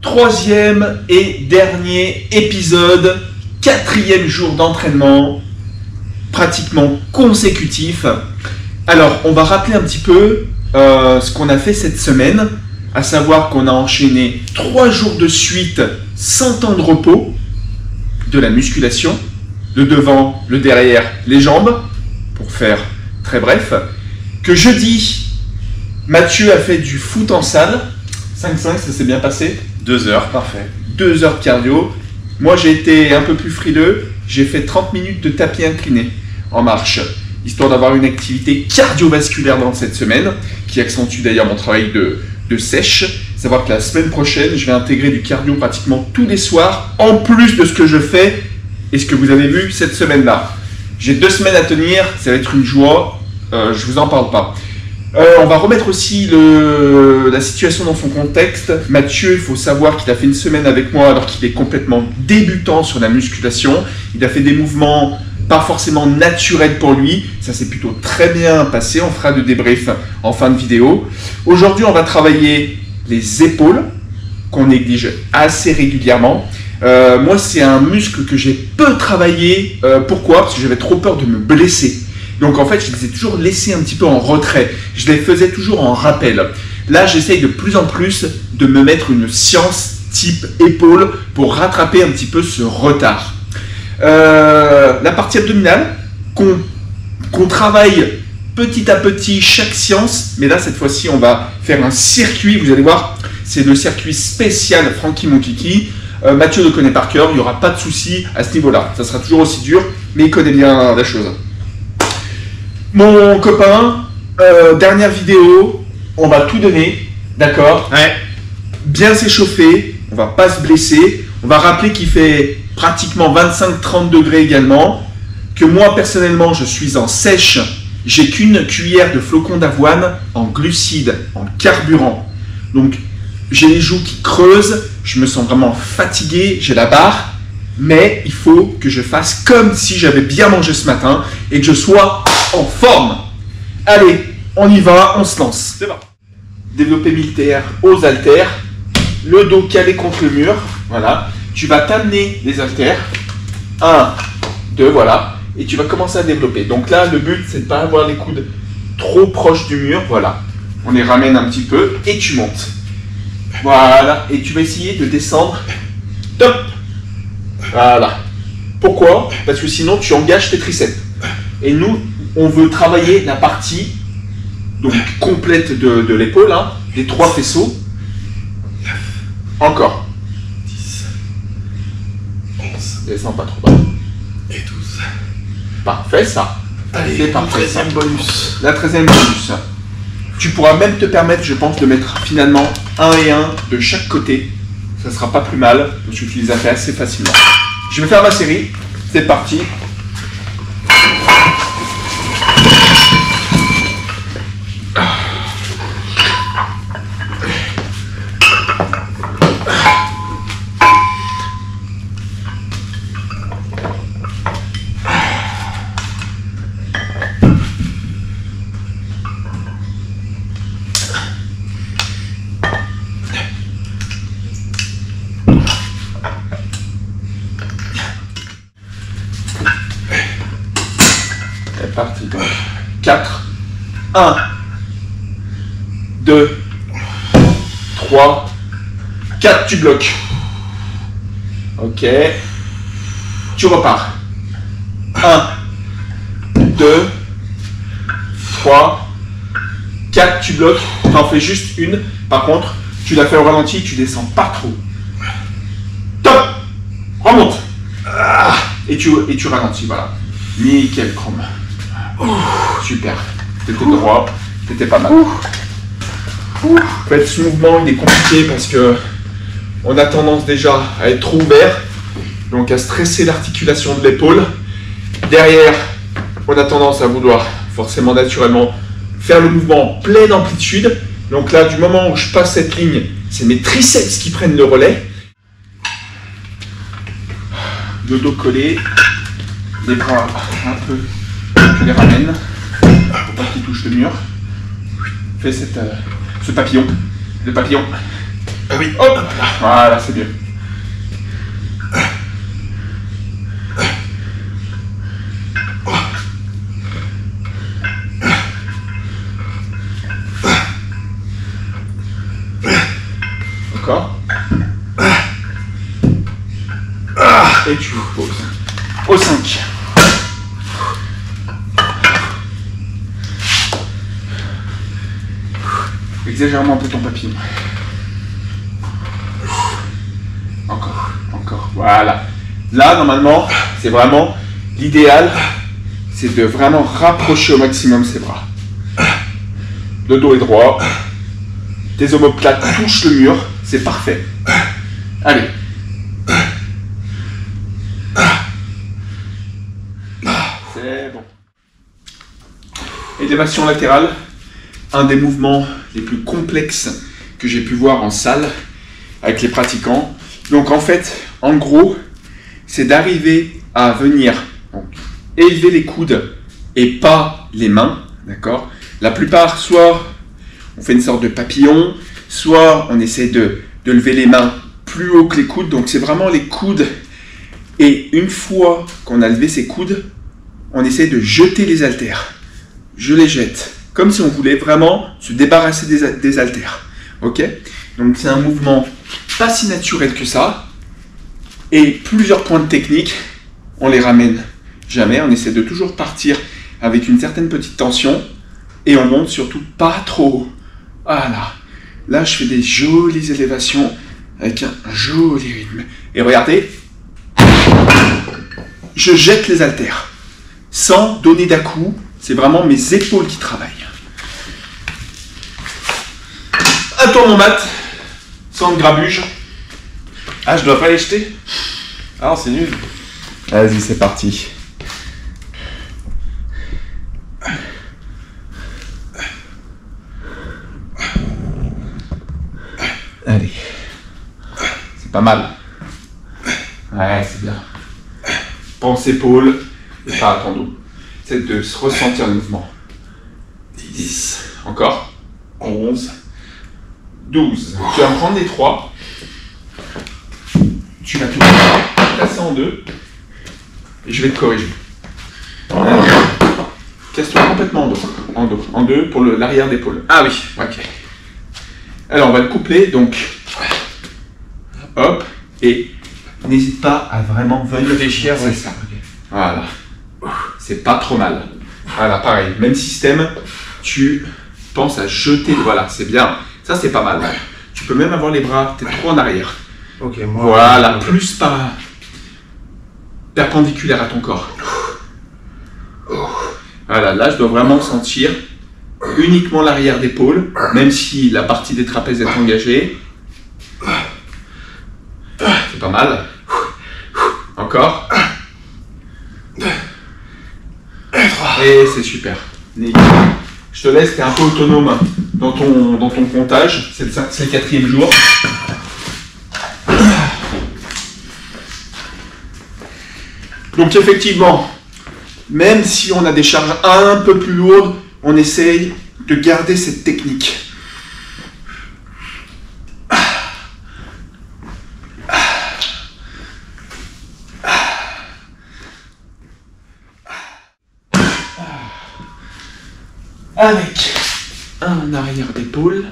Troisième et dernier épisode, quatrième jour d'entraînement, pratiquement consécutif. Alors, on va rappeler un petit peu ce qu'on a fait cette semaine, à savoir qu'on a enchaîné 3 jours de suite sans temps de repos, de la musculation, le devant, le derrière, les jambes, pour faire très bref. Que jeudi, Mathieu a fait du foot en salle, 5-5, ça s'est bien passé. 2 heures, parfait. 2 heures de cardio. Moi, j'ai été un peu plus frileux. J'ai fait 30 minutes de tapis incliné en marche, histoire d'avoir une activité cardiovasculaire dans cette semaine, qui accentue d'ailleurs mon travail de sèche. Savoir que la semaine prochaine, je vais intégrer du cardio pratiquement tous les soirs, en plus de ce que je fais et ce que vous avez vu cette semaine-là. J'ai 2 semaines à tenir, ça va être une joie, je vous en parle pas. On va remettre aussi la situation dans son contexte. Mathieu, il faut savoir qu'il a fait une semaine avec moi alors qu'il est complètement débutant sur la musculation. Il a fait des mouvements pas forcément naturels pour lui. Ça s'est plutôt très bien passé. On fera de débrief en fin de vidéo. Aujourd'hui, on va travailler les épaules qu'on néglige assez régulièrement. Moi, c'est un muscle que j'ai peu travaillé. Pourquoi? Parce que j'avais trop peur de me blesser. Donc en fait, je les ai toujours laissés un petit peu en retrait. Je les faisais toujours en rappel. Là, j'essaye de plus en plus de me mettre une séance type épaule pour rattraper un petit peu ce retard. La partie abdominale, qu'on travaille petit à petit chaque séance. Mais là, cette fois-ci, on va faire un circuit. Vous allez voir, c'est le circuit spécial Frankie Mon Kiki. Mathieu le connaît par cœur. Il n'y aura pas de souci à ce niveau-là. Ça sera toujours aussi dur, mais il connaît bien la chose. Mon copain, dernière vidéo, on va tout donner, d'accord? Ouais. Bien s'échauffer, on va pas se blesser. On va rappeler qu'il fait pratiquement 25-30 degrés également. Que moi, personnellement, je suis en sèche. J'ai qu'une cuillère de flocons d'avoine en glucides, en carburant. Donc, j'ai les joues qui creusent, je me sens vraiment fatigué, j'ai la barre. Mais il faut que je fasse comme si j'avais bien mangé ce matin et que je sois en forme. Allez, on y va, on se lance. C'est parti. Développé militaire aux haltères, le dos calé contre le mur. Voilà. Tu vas t'amener les haltères. 1, 2, voilà. Et tu vas commencer à développer. Donc là, le but, c'est de ne pas avoir les coudes trop proches du mur. Voilà. On les ramène un petit peu et tu montes. Voilà. Et tu vas essayer de descendre. Top. Voilà. Pourquoi? Parce que sinon, tu engages tes triceps. Et nous, on veut travailler la partie donc complète de l'épaule, hein, des 3 faisceaux. Encore. 10, 11, descends pas trop bas. et 12. Parfait, ça. Allez, c'est parfait. 13e bonus. La 13e bonus. Tu pourras même te permettre, je pense, de mettre finalement 1 et 1 de chaque côté. Ça sera pas plus mal, parce que tu les as fait assez facilement. Je vais faire ma série. C'est parti. C'est parti. Donc, 4, 1, 2, 3, 4, tu bloques. Ok. Tu repars. 1, 2, 3, 4, tu bloques. Tu en fais juste une. Par contre, tu la fais au ralenti, tu descends pas trop. Top. Remonte. Et tu ralentis, voilà. Nickel, Chrome. Super. T'étais droit, t'étais pas mal. En fait, ce mouvement, il est compliqué parce que on a tendance déjà à être trop ouvert, donc à stresser l'articulation de l'épaule. Derrière, on a tendance à vouloir forcément naturellement faire le mouvement en pleine amplitude. Donc là, du moment où je passe cette ligne, c'est mes triceps qui prennent le relais. Le dos collé, les bras un peu, je les ramène, pour pas qu'ils touchent le mur. Fais ce papillon, le papillon. Ah oui. Hop. Voilà, c'est bien. Encore. Et tu poses. Au 5. Exagère-moi un peu ton papillon. Encore. Voilà. Là, normalement, c'est vraiment l'idéal, c'est de vraiment rapprocher au maximum ses bras. Le dos est droit. Tes omoplates touchent le mur. C'est parfait. Allez. C'est bon. Élévation latérale. Un des mouvements les plus complexes que j'ai pu voir en salle avec les pratiquants. Donc en fait, en gros, c'est d'arriver à venir donc, élever les coudes et pas les mains, d'accord? La plupart, soit on fait une sorte de papillon, soit on essaie de lever les mains plus haut que les coudes. Donc c'est vraiment les coudes. Et une fois qu'on a levé ces coudes, on essaie de jeter les haltères. Je les jette. Comme si on voulait vraiment se débarrasser des haltères. Ok? Donc c'est un mouvement pas si naturel que ça. Et plusieurs points de technique, on les ramène jamais. On essaie de toujours partir avec une certaine petite tension. Et on monte surtout pas trop haut. Voilà. Là, je fais des jolies élévations avec un joli rythme. Et regardez, je jette les haltères sans donner d'à-coup. C'est vraiment mes épaules qui travaillent. Attends mon mat, sans grabuge. Ah, je dois pas les jeter? Ah, c'est nul. Vas-y, c'est parti. Allez. C'est pas mal. Ouais, c'est bien. Pense épaule et pas à ton dos. C'est de se ressentir le mouvement. 10. Encore. 11. 12. Tu vas me prendre les 3. Tu vas tout casser en deux. Et je vais te corriger. Casse-toi complètement en dos. En deux pour l'arrière d'épaule. Ah oui. Ok. Alors on va le coupler. Donc, hop. Et n'hésite pas à vraiment venir réfléchir. C'est ça. Okay. Voilà. C'est pas trop mal. Voilà, pareil. Même système. Tu penses à jeter. Voilà, c'est bien. Ça, c'est pas mal. Ouais. Tu peux même avoir les bras peut-être trop en arrière. Ok, moi. Voilà, plus pas perpendiculaire à ton corps. Voilà, là, je dois vraiment sentir uniquement l'arrière d'épaule, même si la partie des trapèzes est engagée. C'est pas mal. Encore. Et c'est super. Je te laisse, t'es un peu autonome dans ton comptage. C'est le 4e jour. Donc effectivement, même si on a des charges un peu plus lourdes, on essaye de garder cette technique. Avec un arrière d'épaule,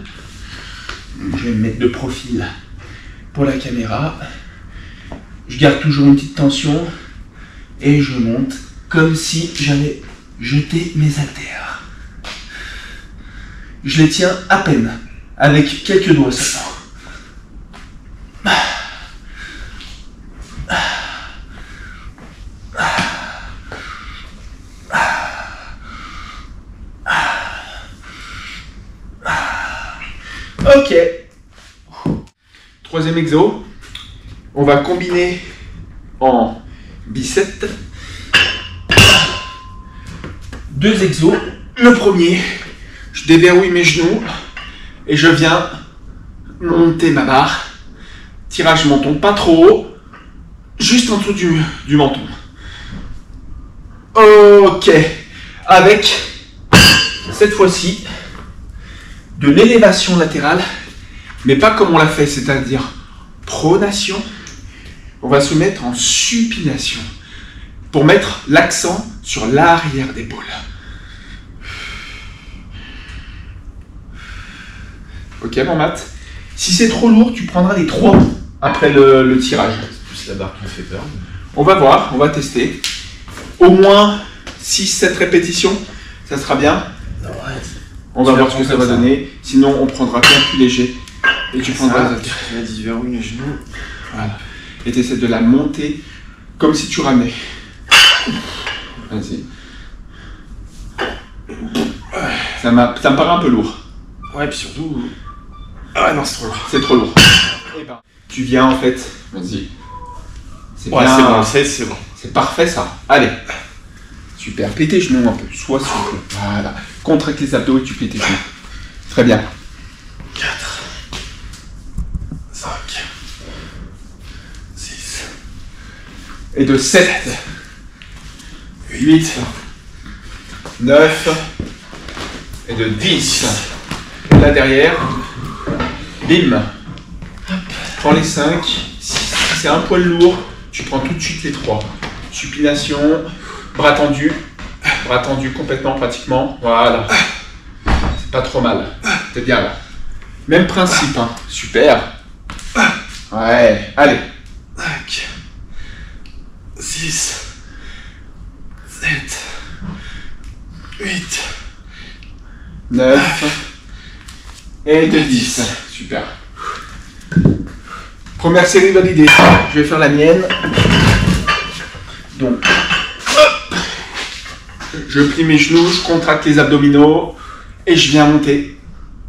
je vais me mettre de profil pour la caméra. Je garde toujours une petite tension et je monte comme si j'allais jeter mes haltères. Je les tiens à peine, avec quelques doigts seulement. Ok. 3e exo. On va combiner en biceps 2 exos. Le premier, je déverrouille mes genoux et je viens monter ma barre. Tirage menton, pas trop haut, juste en dessous du menton. Ok. Avec, cette fois-ci, de l'élévation latérale Mais pas comme on l'a fait, c'est-à-dire pronation. On va se mettre en supination pour mettre l'accent sur l'arrière d'épaule. Ok, mon Matt. Si c'est trop lourd, tu prendras les 3 après le tirage. C'est plus la barre qui me fait peur. On va voir, on va tester. Au moins 6-7 répétitions, ça sera bien. On va voir ce que ça va donner. Sinon, on prendra bien plus léger. Et tu prendras la disverrouille les genoux. Voilà. Et tu essaies de la monter comme si tu ramenais. Vas-y. Ça me paraît un peu lourd. Ouais, puis surtout. Ah non, c'est trop lourd. C'est trop lourd. Tu viens en fait. Vas-y. C'est ouais, c'est bon, c'est bon. C'est parfait ça. Allez. Super. Plie tes genoux un peu. Sois souple. Voilà. Contracte les abdos et tu plies tes genoux. Très bien. 4, 5, 6. Et de 7, 8, 9, et de 10. Et là derrière, bim. Prends les 5. Si c'est un poil lourd, tu prends tout de suite les 3. Supination, bras tendus complètement pratiquement. Voilà. C'est pas trop mal. T'es bien là. Même principe, hein. Super. Ouais, allez. 5, 6, 7, 8, 9 et de 10. Super. Première série validée. Je vais faire la mienne. Donc, hop. Je plie mes genoux, je contracte les abdominaux et je viens monter.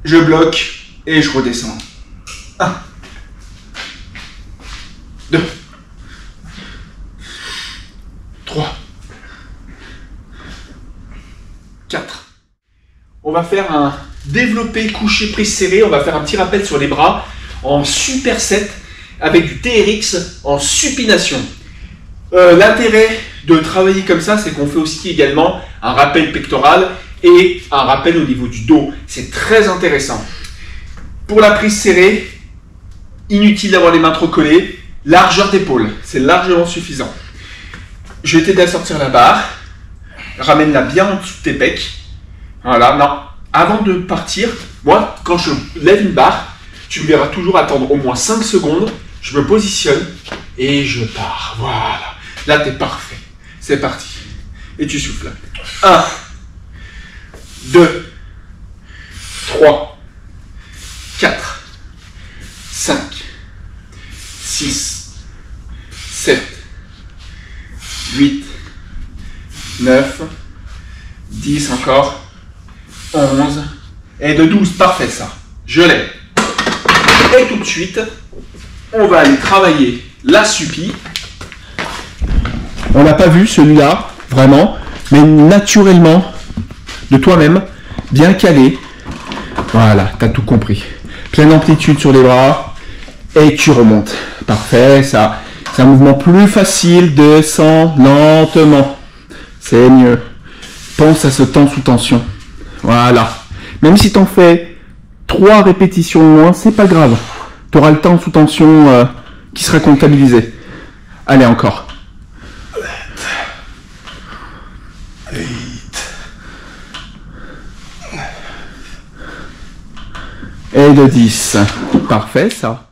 Je bloque et je redescends. 1, 2, 3, 4. On va faire un développé couché prise serrée. On va faire un petit rappel sur les bras en superset avec du TRX en supination. L'intérêt de travailler comme ça, c'est qu'on fait aussi également un rappel pectoral et un rappel au niveau du dos. C'est très intéressant. Pour la prise serrée, inutile d'avoir les mains trop collées. Largeur d'épaule, c'est largement suffisant. Je vais t'aider à sortir la barre. Ramène-la bien en dessous de tes pecs. Voilà, non. Avant de partir, moi, quand je lève une barre, tu me verras toujours attendre au moins 5 secondes. Je me positionne et je pars. Voilà. Là, t'es parfait. C'est parti. Et tu souffles. 1, 2, 3, 4, 5, 6, 7, 8, 9, 10 encore, 11, et de 12. Parfait ça. Je l'ai. Et tout de suite, on va aller travailler la supie. On n'a pas vu celui-là, vraiment, mais naturellement, de toi-même, bien calé. Voilà, t'as tout compris. Pleine amplitude sur les bras, et tu remontes. Parfait, ça, c'est un mouvement plus facile, descends lentement. C'est mieux. Pense à ce temps sous tension. Voilà. Même si t'en fais 3 répétitions de moins, c'est pas grave. Tu auras le temps sous tension qui sera comptabilisé. Allez, encore. 8. Et de 10. Parfait, ça.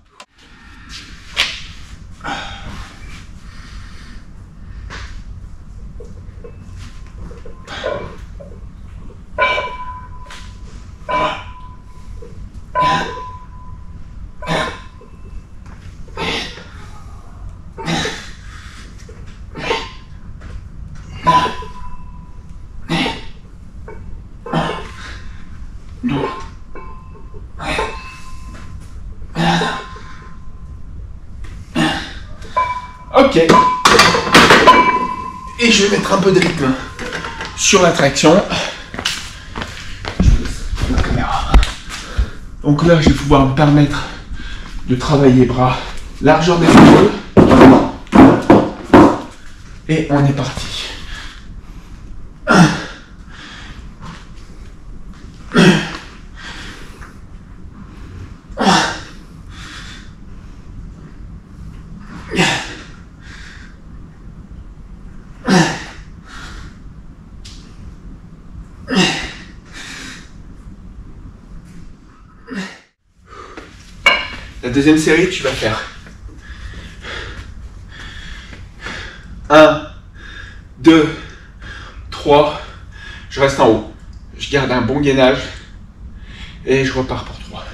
Ok. Et je vais mettre un peu de rythme sur la traction. Je laisse la caméra. Donc là, je vais pouvoir me permettre de travailler bras, largeur des épaules. Et on est parti. 1, La deuxième série, tu vas faire 1, 2, 3, je reste en haut. Je garde un bon gainage et je repars pour 3.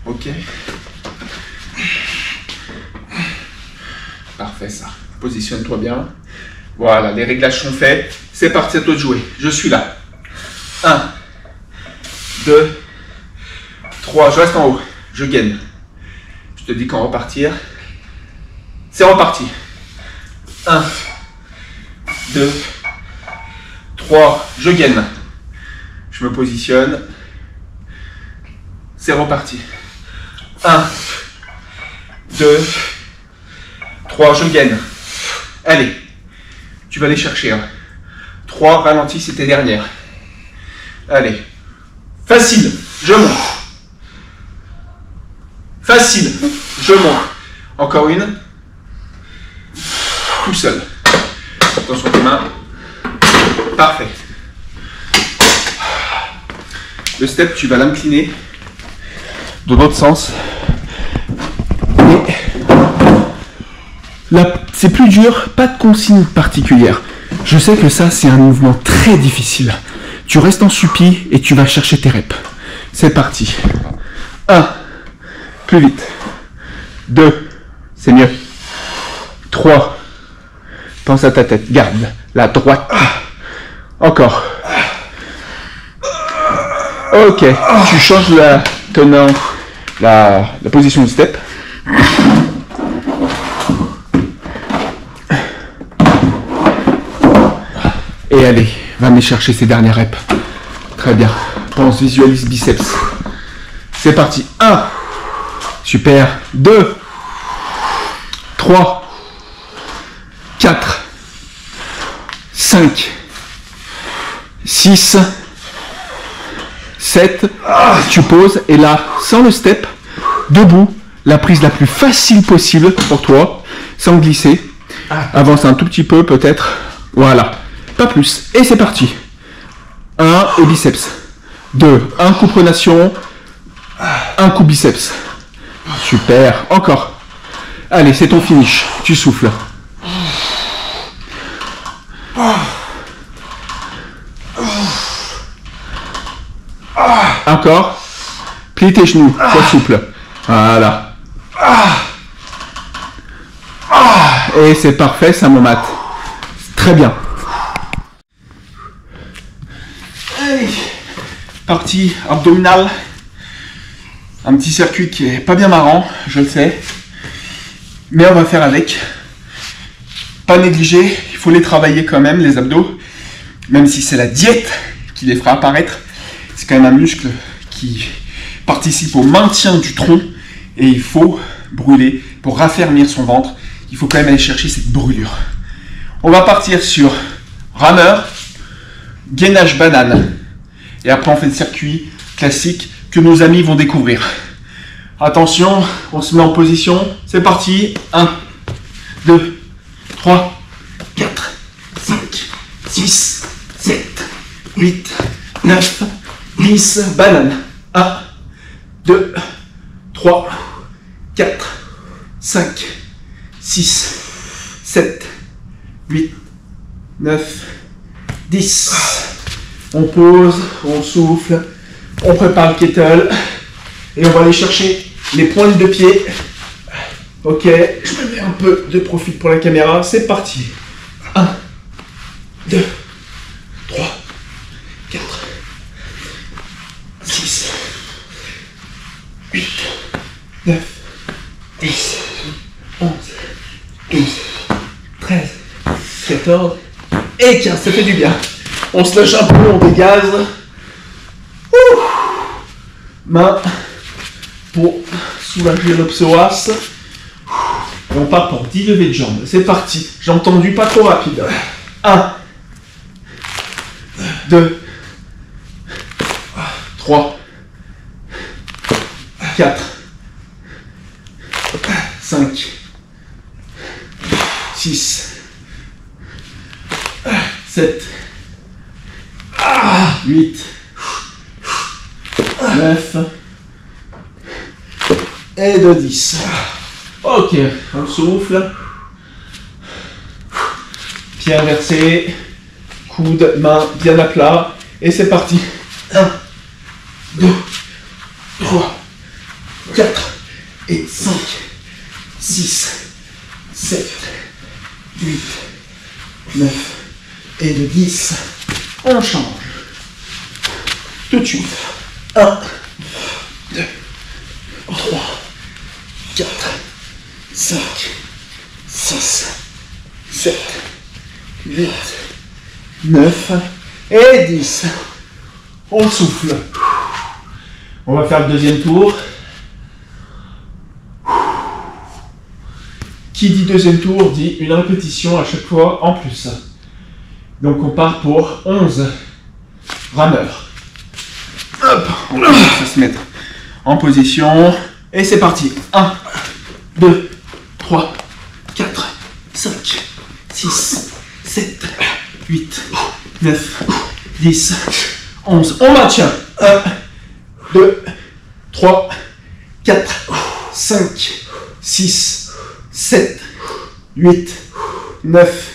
Ok. Parfait ça. Positionne-toi bien. Voilà, les réglages sont faits. C'est parti, à toi de jouer. Je suis là. 1, 2, 3, je reste en haut. Je gaine. Je te dis quand repartir. C'est reparti. 1, 2, 3, je gaine. Je me positionne. C'est reparti. 1, 2, 3, je gaine. Allez, tu vas aller chercher. 3, ralentis, c'était dernière. Allez. Facile, je monte. Facile, je monte. Encore une. Tout seul. Attention tes mains. Parfait. Le step, tu vas l'incliner de l'autre sens. Là, c'est plus dur, pas de consigne particulière. Je sais que ça, c'est un mouvement très difficile. Tu restes en suppi et tu vas chercher tes reps. C'est parti. 1, plus vite. 2, c'est mieux. 3, pense à ta tête, garde la droite. Encore. Ok, tu changes la position du step. Et allez, va me chercher ces dernières reps. Très bien. Pense, visualise biceps. C'est parti. 1. Super. 2. 3. 4. 5. 6. 7. Tu poses. Et là, sans le step, debout, la prise la plus facile possible pour toi, sans glisser. Avance un tout petit peu peut-être. Voilà. Pas plus. Et c'est parti. 1 et biceps. 2. Un coup pronation. Un coup biceps. Super. Encore. Allez, c'est ton finish. Tu souffles. Encore. Plie tes genoux. Sois souple. Voilà. Et c'est parfait, ça me mate. Très bien. Allez, partie abdominale. Un petit circuit qui est pas bien marrant, je le sais. Mais on va faire avec. Pas négliger, il faut les travailler quand même, les abdos. Même si c'est la diète qui les fera apparaître. C'est quand même un muscle qui participe au maintien du tronc. Et il faut brûler pour raffermir son ventre. Il faut quand même aller chercher cette brûlure. On va partir sur rameur, gainage banane. Et après, on fait le circuit classique que nos amis vont découvrir. Attention, on se met en position. C'est parti. 1, 2, 3, 4, 5, 6, 7, 8, 9, 10. Banane. 1, 2, 3, 4, 5, 6, 7, 8, 9, 10. On pose, on souffle, on prépare le kettle et on va aller chercher les pointes de pied. Ok, je me mets un peu de profil pour la caméra, c'est parti. 1, 2, 3, 4, 6, 8, 9, 10, 11, 12, 13, 14 et 15, ça fait du bien. On se lâche un peu, on dégaze. Ouh. Main pour soulager le psoas. On part pour 10 levées de jambes. C'est parti. J'ai entendu pas trop rapide. 1, 2, 3, 4, 5, 6, 7, 8, 9, et de 10. Ok, on souffle. Pied inversé, coude, main bien à plat. Et c'est parti. 1, 2, 3, 4 et 5, 6, 7, 8, 9 et de 10. On change. Tout de suite. 1, 2, 3, 4, 5, 6, 7, 8, 9 et 10. On souffle. On va faire le deuxième tour. Qui dit deuxième tour dit une répétition à chaque fois en plus. Donc on part pour 11 rameurs. Hop, on va se mettre en position. Et c'est parti. 1, 2, 3, 4, 5, 6, 7, 8, 9, 10, 11. On maintient. 1, 2, 3, 4, 5, 6, 7, 8, 9,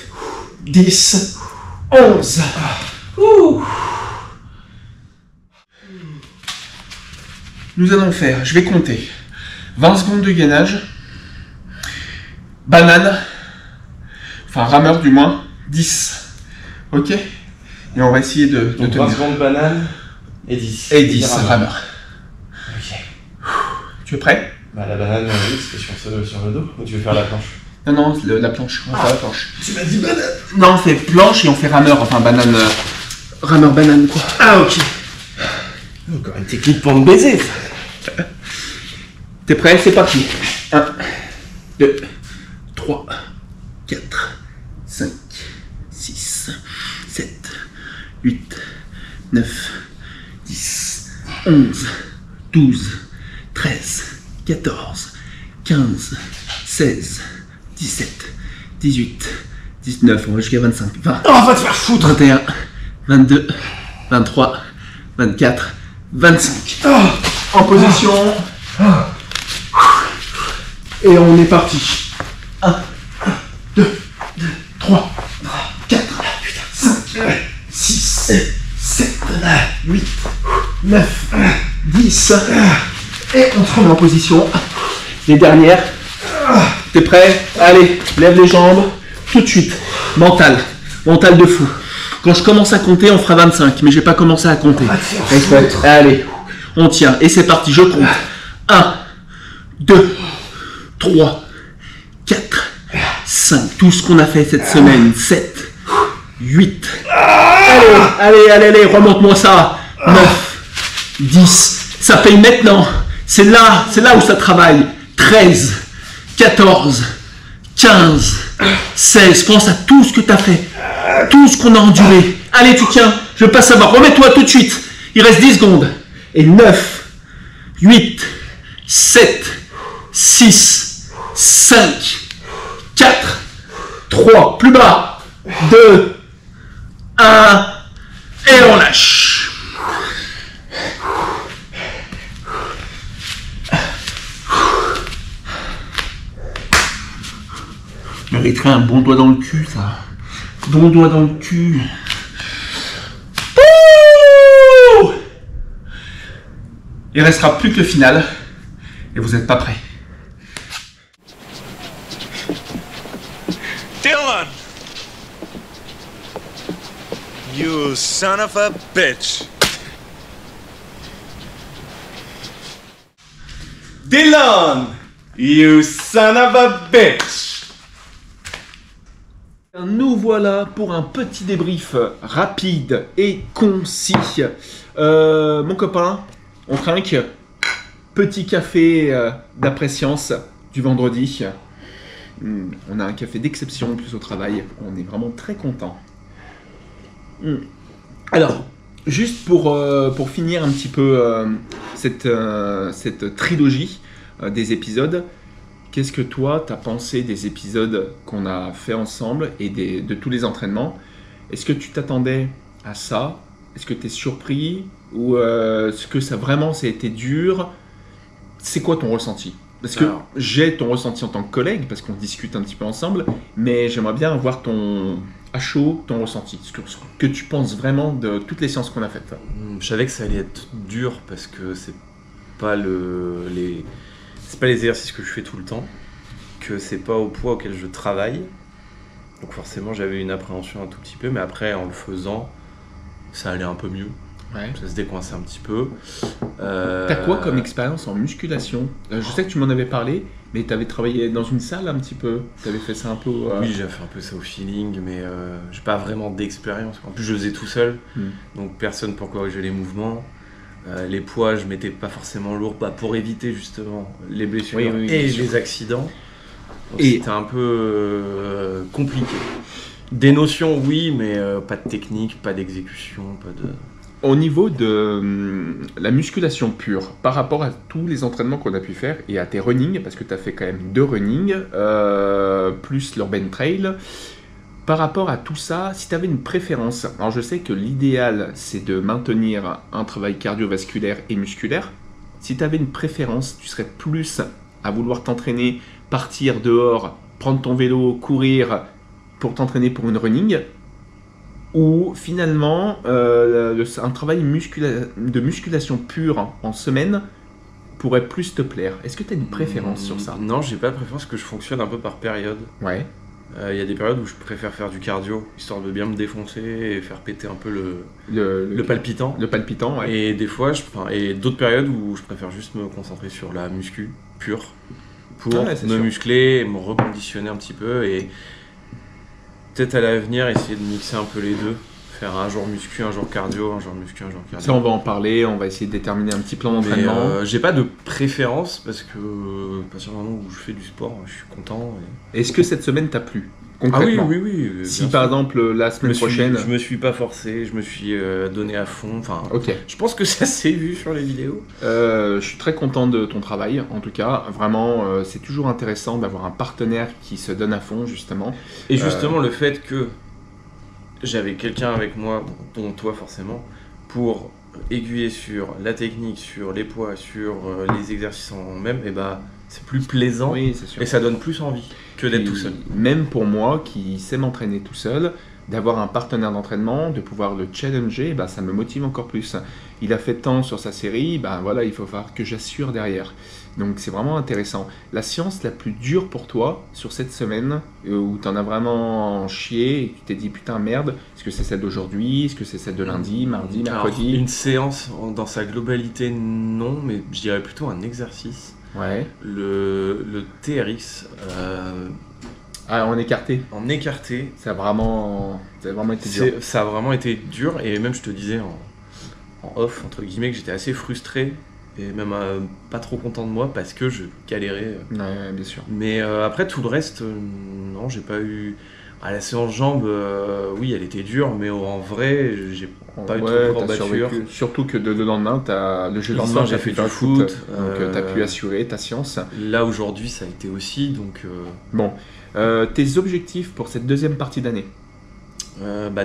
10, 11. Ouh. Nous allons faire, je vais compter, 20 secondes de gainage, banane, enfin rameur du moins, 10. Ok? Et on va essayer de Donc 20 secondes banane et 10. Et 10 rameur. Ok. Tu es prêt? Bah la banane, oui, c'était sur le dos. Ou tu veux faire la planche? Non, la planche. On va faire la planche. Tu m'as dit banane? Non, on fait planche et on fait rameur. Enfin, banane. Rameur banane, quoi. Ah, ok. Encore une technique pour me baiser. T'es prêt? C'est parti. 1, 2, 3, 4, 5, 6, 7, 8, 9, 10, 11, 12, 13, 14, 15, 16, 17, 18, 19, on va jusqu'à 25, 20. Oh, va te faire foutre! 21, 22, 23, 24, 25. En position. Et on est parti. 1, 2, 3, 4, 5, 6, 7, 8, 9, 10. Et on se remet en position. Les dernières. T'es prêt? Allez, lève les jambes. Tout de suite. Mental. Mental de fou. Quand je commence à compter, on fera 25. Mais j'ai pas commencé à compter. Allez, on tient. Et c'est parti, je compte. 1, 2, 3, 4, 5. Tout ce qu'on a fait cette semaine. 7, 8. Allez, remonte-moi ça. 9, 10. Ça paye maintenant. C'est là où ça travaille. 13, 14, 15, 16. Pense à tout ce que tu as fait. Tout ce qu'on a enduré. Allez, tu tiens. Je veux pas savoir. Remets-toi tout de suite. Il reste 10 secondes. Et 9, 8, 7, 6, 5, 4, 3. Plus bas. 2, 1. Et on lâche. Mériterait un bon doigt dans le cul, ça. Bon doigt dans le cul. Ouh! Il restera plus que le final. Et vous n'êtes pas prêts. Dylan! You son of a bitch! Dylan! You son of a bitch! Nous voilà pour un petit débrief rapide et concis. Mon copain, on trinque. Petit café d'après-science du vendredi. On a un café d'exception en plus au travail. On est vraiment très content. Alors, juste pour finir un petit peu cette trilogie des épisodes, qu'est-ce que toi, t'as pensé des épisodes qu'on a fait ensemble et de tous les entraînements? Est-ce que tu t'attendais à ça? Est-ce que t'es surpris? Ou est-ce que ça a été dur? C'est quoi ton ressenti? Parce que Alors. j'ai ton ressenti en tant que collègue, parce qu'on discute un petit peu ensemble, mais j'aimerais bien avoir à chaud ton ressenti, ce que tu penses vraiment de toutes les séances qu'on a faites. Je savais que ça allait être dur parce que c'est pas les exercices que je fais tout le temps, que c'est pas au poids auquel je travaille. Donc forcément j'avais une appréhension un tout petit peu, mais après en le faisant, ça allait un peu mieux. Ouais. Ça se décoinçait un petit peu. T'as quoi comme expérience en musculation? Je sais que tu m'en avais parlé, mais t'avais travaillé dans une salle un petit peu. T'avais fait ça un peu. Oui, j'ai fait un peu ça au feeling, mais j'ai pas vraiment d'expérience. En plus, je le faisais tout seul, donc personne pour corriger les mouvements. Les poids, je mettais pas forcément lourd, pour éviter justement les blessures Oui, et bien sûr. les accidents. Donc, Et- c'était un peu compliqué. Des notions, oui, mais pas de technique, pas d'exécution, pas de. Au niveau de la musculation pure, par rapport à tous les entraînements qu'on a pu faire et à tes runnings, parce que tu as fait quand même 2 runnings, plus l'Urban Trail, par rapport à tout ça, si tu avais une préférence, alors je sais que l'idéal c'est de maintenir un travail cardiovasculaire et musculaire, si tu avais une préférence, tu serais plus à vouloir t'entraîner, partir dehors, prendre ton vélo, courir pour t'entraîner pour une running, ou finalement un travail de musculation pure en semaine pourrait plus te plaire. Est-ce que tu as une préférence sur ça? Non, j'ai pas de préférence, que je fonctionne un peu par période. Ouais. Il y a des périodes où je préfère faire du cardio, histoire de bien me défoncer et faire péter un peu le palpitant. Le palpitant, ouais. Et des fois, et d'autres périodes où je préfère juste me concentrer sur la muscu pure pour Ouais, c'est me sûr. muscler, et me reconditionner un petit peu et peut-être à l'avenir essayer de mixer un peu les deux. Faire un jour muscu, un jour cardio, un jour muscu, un jour cardio. Ça, on va en parler, on va essayer de déterminer un petit plan d'entraînement. J'ai pas de préférence parce que à partir du moment où je fais du sport, je suis content. Est-ce que cette semaine t'a plu? Ah oui, Concrètement. oui. Si bien par sûr. exemple la semaine prochaine. Je me suis pas forcé, je me suis donné à fond. Enfin, Ok. je pense que ça s'est vu sur les vidéos. Je suis très content de ton travail, en tout cas. Vraiment, c'est toujours intéressant d'avoir un partenaire qui se donne à fond, justement. Et justement, le fait que j'avais quelqu'un avec moi, dont toi forcément, pour aiguiller sur la technique, sur les poids, sur les exercices en même, et c'est plus plaisant Oui, c'est sûr. et ça donne plus envie que d'être tout seul. Même pour moi, qui sais m'entraîner tout seul, d'avoir un partenaire d'entraînement, de pouvoir le challenger, ça me motive encore plus. Il a fait tant sur sa série, voilà, il faut falloir que j'assure derrière. Donc c'est vraiment intéressant. La séance la plus dure pour toi sur cette semaine, où tu en as vraiment chié et que tu t'es dit putain merde, est-ce que c'est celle d'aujourd'hui, est-ce que c'est celle de lundi, mardi, Alors, mercredi? une séance dans sa globalité, non, mais je dirais plutôt un exercice. Ouais. Le TRX Ah, en écarté. en écarté, Ça a vraiment été dur. ça a vraiment été dur et même je te disais en off, entre guillemets, que j'étais assez frustré et même pas trop content de moi parce que je galérais. Ouais, bien sûr. Mais après tout le reste, non, j'ai pas eu... la séance jambes, oui, elle était dure, mais en vrai, j'ai pas eu trop de t'as courbatures. survécu. Surtout que le lendemain, le jeu Le lendemain, lendemain, j'ai t'as fait un du foot, donc t'as pu assurer ta séance. Là aujourd'hui, ça a été aussi, donc Bon, tes objectifs pour cette deuxième partie d'année?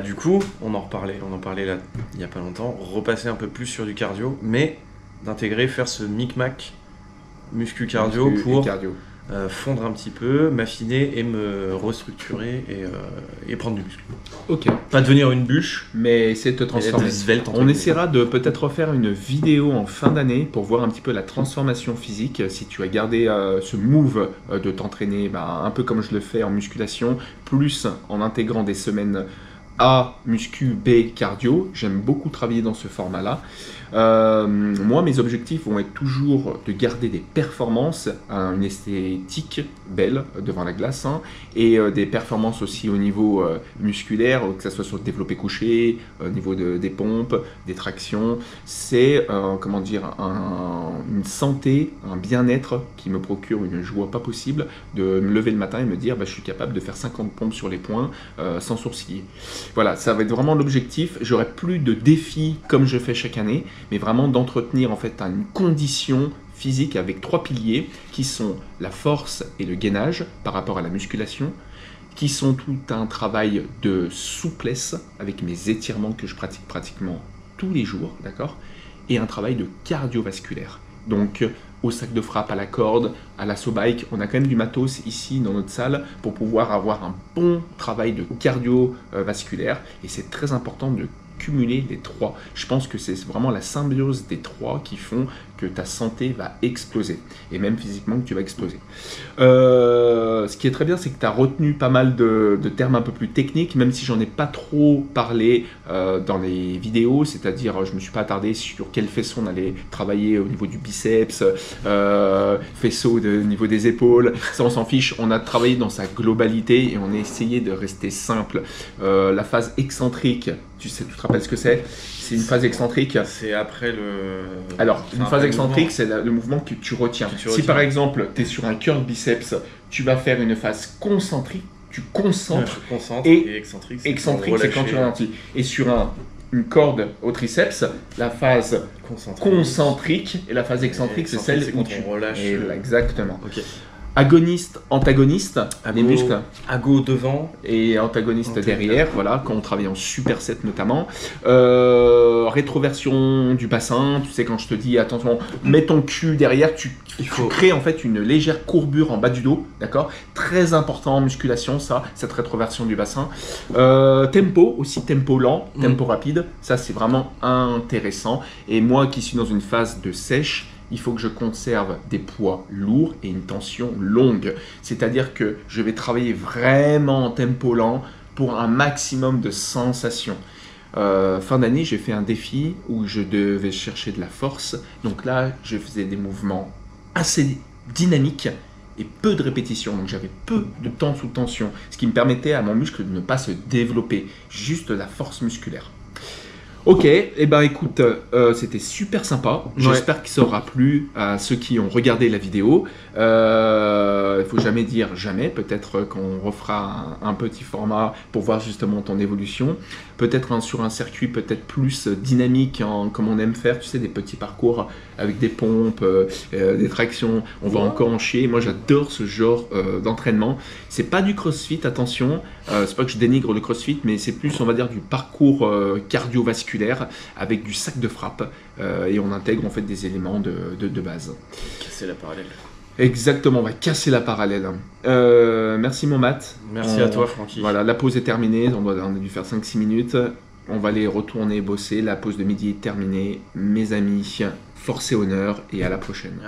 du coup, on en parlait là il y a pas longtemps, repasser un peu plus sur du cardio, mais d'intégrer, faire ce micmac muscu cardio Muscu et pour cardio. fondre un petit peu, m'affiner et me restructurer et prendre du muscle. Ok, Pas devenir une bûche, mais c'est de te mais être transformer. svelte. entre On guillemets. essaiera de peut-être refaire une vidéo en fin d'année pour voir un petit peu la transformation physique. Si tu as gardé ce move de t'entraîner un peu comme je le fais en musculation, plus en intégrant des semaines A, muscu, B, cardio. J'aime beaucoup travailler dans ce format-là. Moi, mes objectifs vont être toujours de garder des performances, une esthétique belle devant la glace, et des performances aussi au niveau musculaire, que ce soit sur le développé couché, au niveau des pompes, des tractions. C'est une santé, un bien-être qui me procure une joie pas possible de me lever le matin et me dire je suis capable de faire 50 pompes sur les poings sans sourciller. Voilà, ça va être vraiment l'objectif. J'aurai plus de défis comme je fais chaque année, mais vraiment d'entretenir en fait une condition physique avec 3 piliers qui sont la force et le gainage par rapport à la musculation, qui sont tout un travail de souplesse avec mes étirements que je pratique pratiquement tous les jours, d'accord, et un travail de cardiovasculaire. Donc au sac de frappe, à la corde, à l'assaut bike. On a quand même du matos ici dans notre salle pour pouvoir avoir un bon travail de cardiovasculaire et c'est très important de cumuler les trois. Je pense que c'est vraiment la symbiose des trois qui font que ta santé va exploser et même physiquement que tu vas exploser. Ce qui est très bien, c'est que tu as retenu pas mal de termes un peu plus techniques, même si j'en ai pas trop parlé dans les vidéos, c'est-à-dire je me suis pas attardé sur quel faisceau on allait travailler au niveau du biceps, faisceau au niveau des épaules, ça on s'en fiche, on a travaillé dans sa globalité et on a essayé de rester simple. La phase excentrique, tu te rappelles ce que c'est? C'est une phase excentrique. C'est après le... Alors, une phase excentrique, c'est le mouvement que tu retiens. Si par exemple, tu es sur un curl biceps, tu vas faire une phase concentrique, tu concentres, et excentrique, c'est quand tu ralentis. Et sur une corde au triceps, la phase concentrique et la phase excentrique, c'est celle où tu relâches. Exactement. Ok. Agoniste, antagoniste, les muscles. Ago devant. Et antagoniste derrière, voilà, quand on travaille en superset notamment. Rétroversion du bassin, tu sais, quand je te dis attention, mets ton cul derrière, tu crées en fait une légère courbure en bas du dos, d'accord? Très important en musculation, ça, cette rétroversion du bassin. Tempo, aussi tempo lent, tempo rapide, ça c'est vraiment intéressant. Et moi qui suis dans une phase de sèche, il faut que je conserve des poids lourds et une tension longue. C'est-à-dire que je vais travailler vraiment en tempo lent pour un maximum de sensations. Fin d'année, j'ai fait un défi où je devais chercher de la force. Donc là, je faisais des mouvements assez dynamiques et peu de répétitions. Donc j'avais peu de temps sous tension, ce qui me permettait à mon muscle de ne pas se développer, juste de la force musculaire. Ok, et ben écoute, c'était super sympa. J'espère que ça aura plu à ceux qui ont regardé la vidéo. Il faut jamais dire jamais. Peut-être qu'on refera un petit format pour voir justement ton évolution. Peut-être sur un circuit peut-être plus dynamique, comme on aime faire, tu sais, des petits parcours avec des pompes, des tractions. On va encore en chier. Moi, j'adore ce genre d'entraînement. C'est pas du crossfit, attention. C'est pas que je dénigre le crossfit, mais c'est plus, on va dire, du parcours cardiovasculaire avec du sac de frappe et on intègre en fait des éléments de base. Casser la parallèle. Exactement, on va casser la parallèle. Merci mon Matt. Merci à toi Francky. Voilà, la pause est terminée, on a dû faire 5-6 minutes. On va aller retourner bosser, la pause de midi est terminée. Mes amis, force et honneur et à la prochaine.